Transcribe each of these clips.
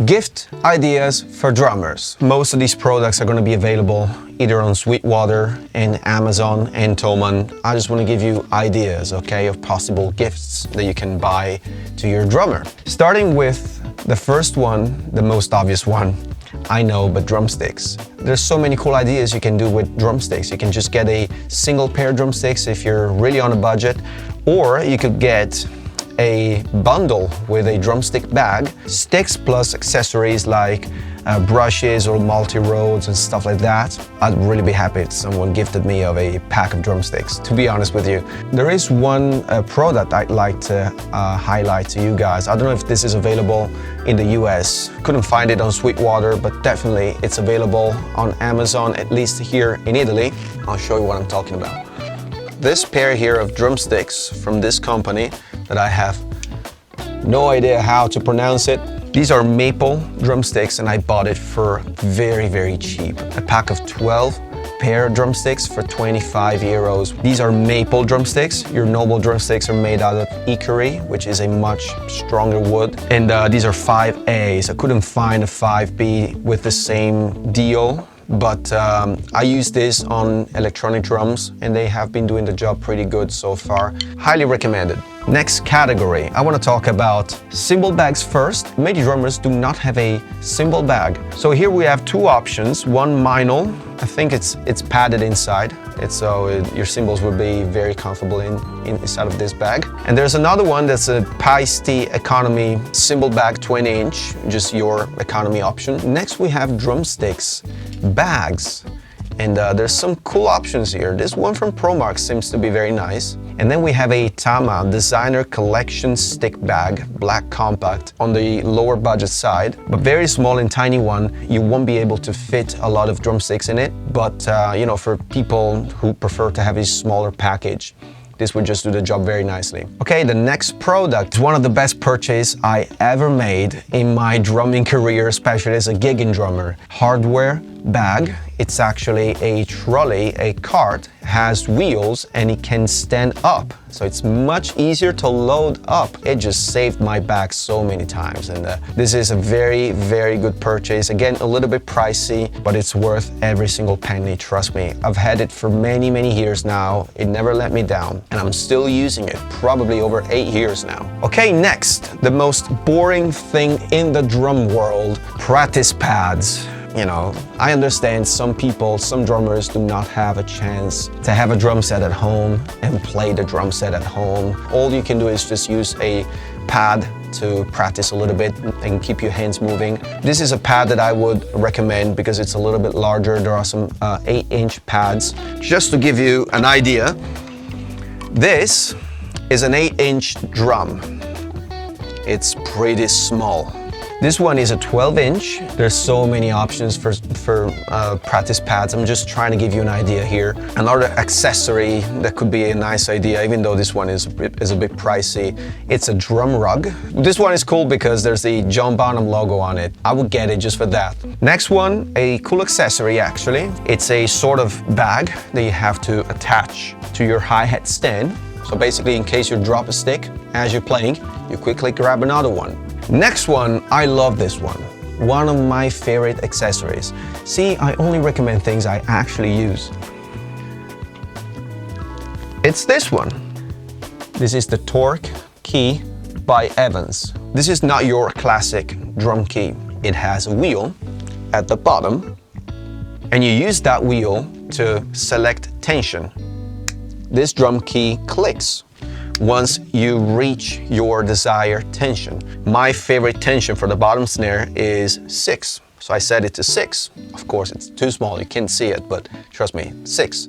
Gift ideas for drummers. Most of these products are going to be available either on SWEETWATER and Amazon and THOMANN. I just want to give you ideas, okay, of possible gifts that you can buy to your drummer. Starting with the first one, the most obvious one, I know, but drumsticks. There's so many cool ideas you can do with drumsticks. You can just get a single pair of drumsticks if you're really on a budget, or you could get a bundle with a drumstick bag, sticks plus accessories like brushes or multi-roads and stuff like that. I'd really be happy if someone gifted me of a pack of drumsticks, to be honest with you. There is one product I'd like to highlight to you guys. I don't know if this is available in the US. Couldn't find it on SWEETWATER, but definitely it's available on Amazon, at least here in Italy. I'll show you what I'm talking about. This pair here of drumsticks from this company that I have no idea how to pronounce it. These are maple drumsticks and I bought it for very, very cheap. A pack of 12 pair of drumsticks for 25 euros. These are maple drumsticks. Your normal drumsticks are made out of hickory, which is a much stronger wood. And these are 5As. I couldn't find a 5B with the same deal. But I use this on electronic drums and they have been doing the job pretty good so far. Highly recommended. Next category, I want to talk about cymbal bags first. Many drummers do not have a cymbal bag. So here we have two options. One Meinl, I think it's padded inside. So your cymbals would be very comfortable inside of this bag. And there's another one that's a Paiste economy cymbal bag 20-inch, just your economy option. Next we have drumsticks bags. And there's some cool options here. This one from ProMark seems to be very nice. And then we have a Tama designer collection stick bag, black compact, on the lower budget side, but very small and tiny one. You won't be able to fit a lot of drumsticks in it, but you know, for people who prefer to have a smaller package, this would just do the job very nicely. Okay, the next product is one of the best purchases I ever made in my drumming career, especially as a gigging drummer. Hardware bag. It's actually a trolley, a cart, has wheels and it can stand up. So it's much easier to load up. It just saved my back so many times. And this is a very, very good purchase. Again, a little bit pricey, but it's worth every single penny, trust me. I've had it for many, many years now. It never let me down. And I'm still using it, probably over 8 years now. Okay, next, the most boring thing in the drum world, practice pads. You know, I understand some people, some drummers do not have a chance to have a drum set at home and play the drum set at home. All you can do is just use a pad to practice a little bit and keep your hands moving. This is a pad that I would recommend because it's a little bit larger. There are some 8-inch pads. Just to give you an idea, this is an 8-inch drum. It's pretty small. This one is a 12-inch. There's so many options for practice pads. I'm just trying to give you an idea here. Another accessory that could be a nice idea, even though this one is a bit pricey, it's a drum rug. This one is cool because there's the John Bonham logo on it. I would get it just for that. Next one, a cool accessory actually. It's a sort of bag that you have to attach to your hi-hat stand. So basically, in case you drop a stick as you're playing, you quickly grab another one. Next one, I love this one. One of my favorite accessories. See, I only recommend things I actually use. It's this one. This is the Torque key by Evans. This is not your classic drum key. It has a wheel at the bottom, and you use that wheel to select tension. This drum key clicks once you reach your desired tension. My favorite tension for the bottom snare is 6. So I set it to 6. Of course, it's too small, you can't see it, but trust me, 6.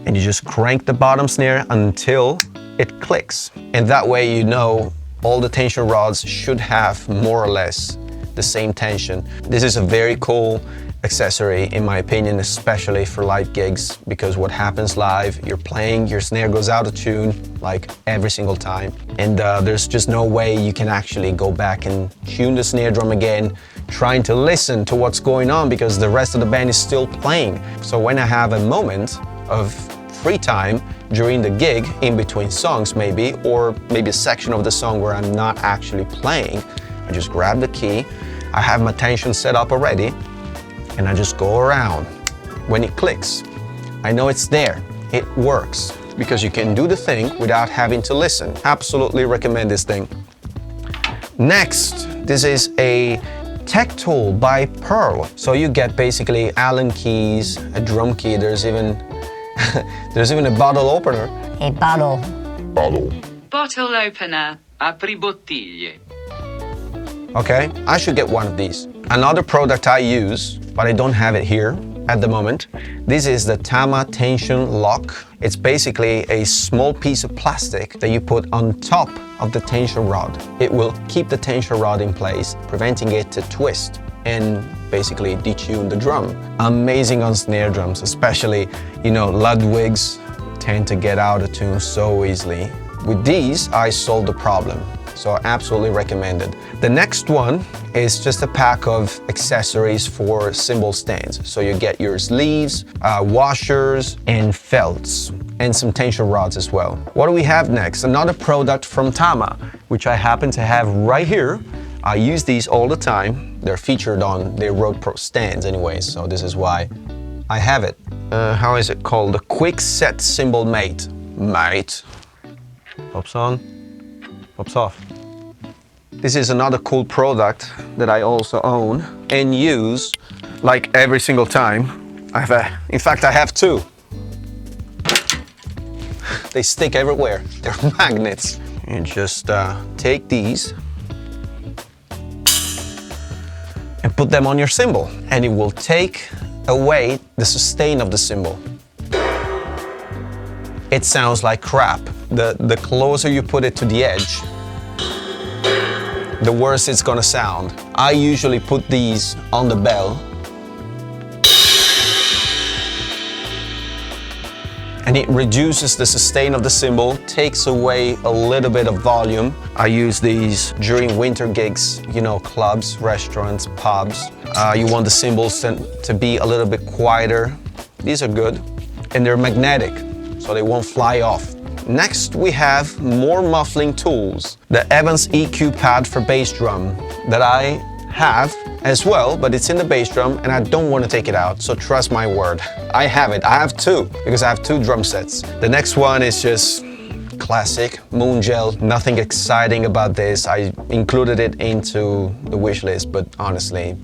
And you just crank the bottom snare until it clicks. And that way you know all the tension rods should have more or less the same tension. This is a very cool accessory in my opinion, especially for live gigs, because what happens live, you're playing, your snare goes out of tune like every single time, and there's just no way you can actually go back and tune the snare drum again, trying to listen to what's going on because the rest of the band is still playing. So when I have a moment of free time during the gig, in between songs maybe, or maybe a section of the song where I'm not actually playing, I just grab the key, I have my tension set up already, and I just go around. When it clicks, I know it's there. It works, because you can do the thing without having to listen. Absolutely recommend this thing. Next, this is a tech tool by Pearl. So you get basically Allen keys, a drum key, there's even a bottle opener. A bottle. Bottle opener. Apri bottiglie. Okay, I should get one of these. Another product I use, but I don't have it here at the moment. This is the Tama tension lock. It's basically a small piece of plastic that you put on top of the tension rod. It will keep the tension rod in place, preventing it to twist and basically detune the drum. Amazing on snare drums, especially, you know, Ludwigs tend to get out of tune so easily. With these, I solved the problem. So absolutely recommended. The next one is just a pack of accessories for cymbal stands. So you get your sleeves, washers, and felts, and some tension rods as well. What do we have next? Another product from Tama, which I happen to have right here. I use these all the time. They're featured on their Road Pro stands anyway, so this is why I have it. How is it called? The Quick Set Cymbal Mate. Pops on, pops off. This is another cool product that I also own and use like every single time. In fact, I have two. They stick everywhere. They're magnets. And just take these and put them on your cymbal, and it will take away the sustain of the cymbal. It sounds like crap. The closer you put it to the edge, the worse it's gonna sound. I usually put these on the bell, and it reduces the sustain of the cymbal, takes away a little bit of volume. I use these during winter gigs, you know, clubs, restaurants, pubs. You want the cymbals to be a little bit quieter. These are good, and they're magnetic, so they won't fly off. Next, we have more muffling tools. The Evans EQ pad for bass drum that I have as well, but it's in the bass drum and I don't want to take it out, so trust my word. I have it. I have two, because I have two drum sets. The next one is just classic moon gel. Nothing exciting about this. I included it into the wish list, but honestly.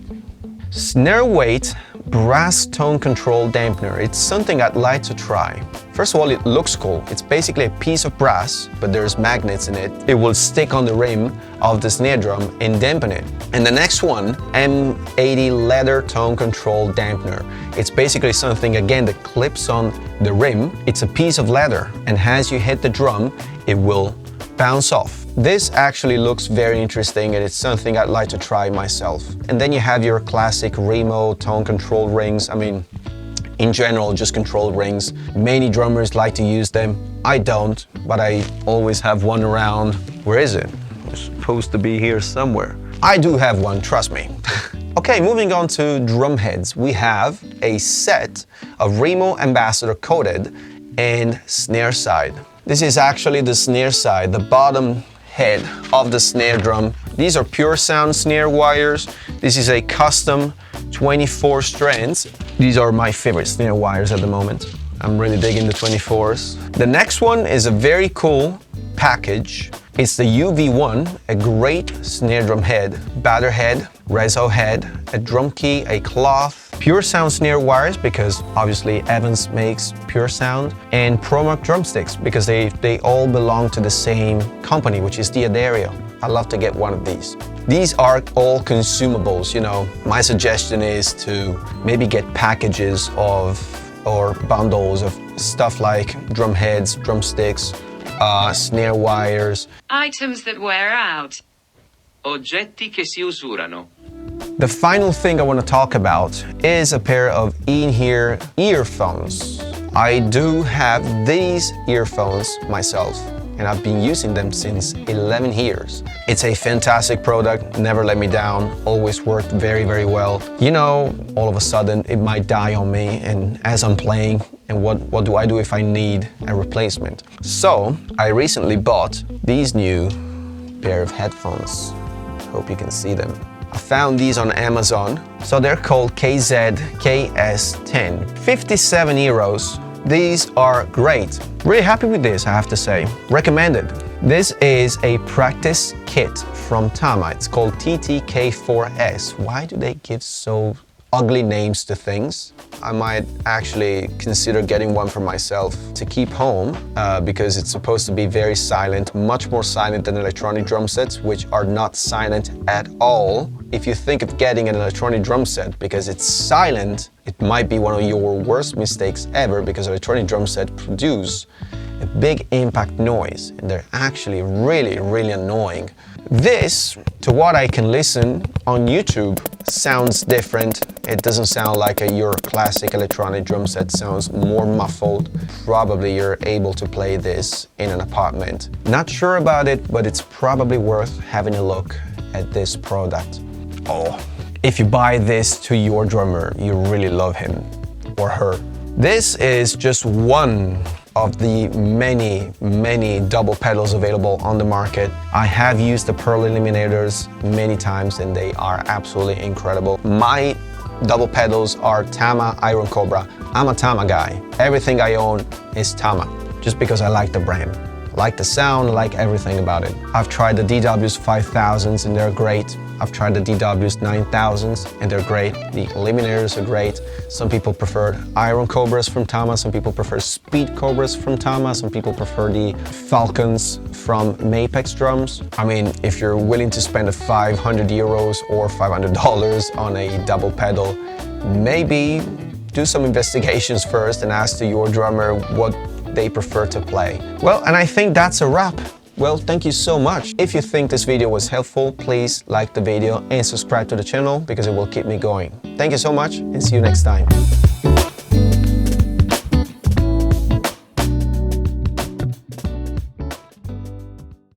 Snareweight brass tone control dampener. It's something I'd like to try. First of all, it looks cool. It's basically a piece of brass, but there's magnets in it. It will stick on the rim of the snare drum and dampen it. And the next one, M80 leather tone control dampener. It's basically something, again, that clips on the rim. It's a piece of leather, and as you hit the drum, it will bounce off. This actually looks very interesting, and it's something I'd like to try myself. And then you have your classic Remo tone control rings. I mean, in general, just control rings. Many drummers like to use them. I don't, but I always have one around. Where is it? It's supposed to be here somewhere. I do have one, trust me. Okay, moving on to drum heads. We have a set of Remo Ambassador coated and snare side. This is actually the snare side, the bottom head of the snare drum. These are Puresound snare wires. This is a custom 24 strands. These are my favorite snare wires at the moment. I'm really digging the 24s. The next one is a very cool package. It's the UV1, a great snare drum head, batter head, reso head, a drum key, a cloth, Puresound snare wires, because obviously Evans makes Puresound, and ProMark drumsticks, because they all belong to the same company, which is D'Addario. I'd love to get one of these. These are all consumables, you know. My suggestion is to maybe get packages of, or bundles of stuff like drum heads, drumsticks, snare wires. Items that wear out. Oggetti che si usurano. The final thing I want to talk about is a pair of in-ear earphones. I do have these earphones myself, and I've been using them since 11 years. It's a fantastic product, never let me down, always worked very, very well. You know, all of a sudden it might die on me, and as I'm playing, and what do I do if I need a replacement? So I recently bought these new pair of headphones. Hope you can see them. I found these on Amazon. So they're called KZ-KS10. 57 euros. These are great. Really happy with this, I have to say. Recommended. This is a practice kit from Tama. It's called TTK4S. Why do they give so ugly names to things? I might actually consider getting one for myself to keep home because it's supposed to be very silent, much more silent than electronic drum sets, which are not silent at all. If you think of getting an electronic drum set because it's silent, it might be one of your worst mistakes ever, because electronic drum sets produce a big impact noise and they're actually really, really annoying. This, to what I can listen on YouTube, sounds different. It doesn't sound like your classic electronic drum set. Sounds more muffled. Probably you're able to play this in an apartment. Not sure about it, but it's probably worth having a look at this product. Oh, if you buy this to your drummer, you really love him or her. This is just one of the many double pedals available on the market. I have used the Pearl Eliminators many times and they are absolutely incredible. My double pedals are Tama Iron Cobra. I'm a Tama guy. Everything I own is Tama, just because I like the brand. I like the sound, I like everything about it. I've tried the DW's 5000s and they're great. I've tried the DW's 9000s and they're great. The Eliminators are great. Some people prefer Iron Cobras from Tama, some people prefer Speed Cobras from Tama, some people prefer the Falcons from Mapex drums. I mean, if you're willing to spend 500 euros or $500 on a double pedal, maybe do some investigations first and ask to your drummer what they prefer to play. Well, and I think that's a wrap. Well, thank you so much. If you think this video was helpful, please like the video and subscribe to the channel because it will keep me going. Thank you so much and see you next time.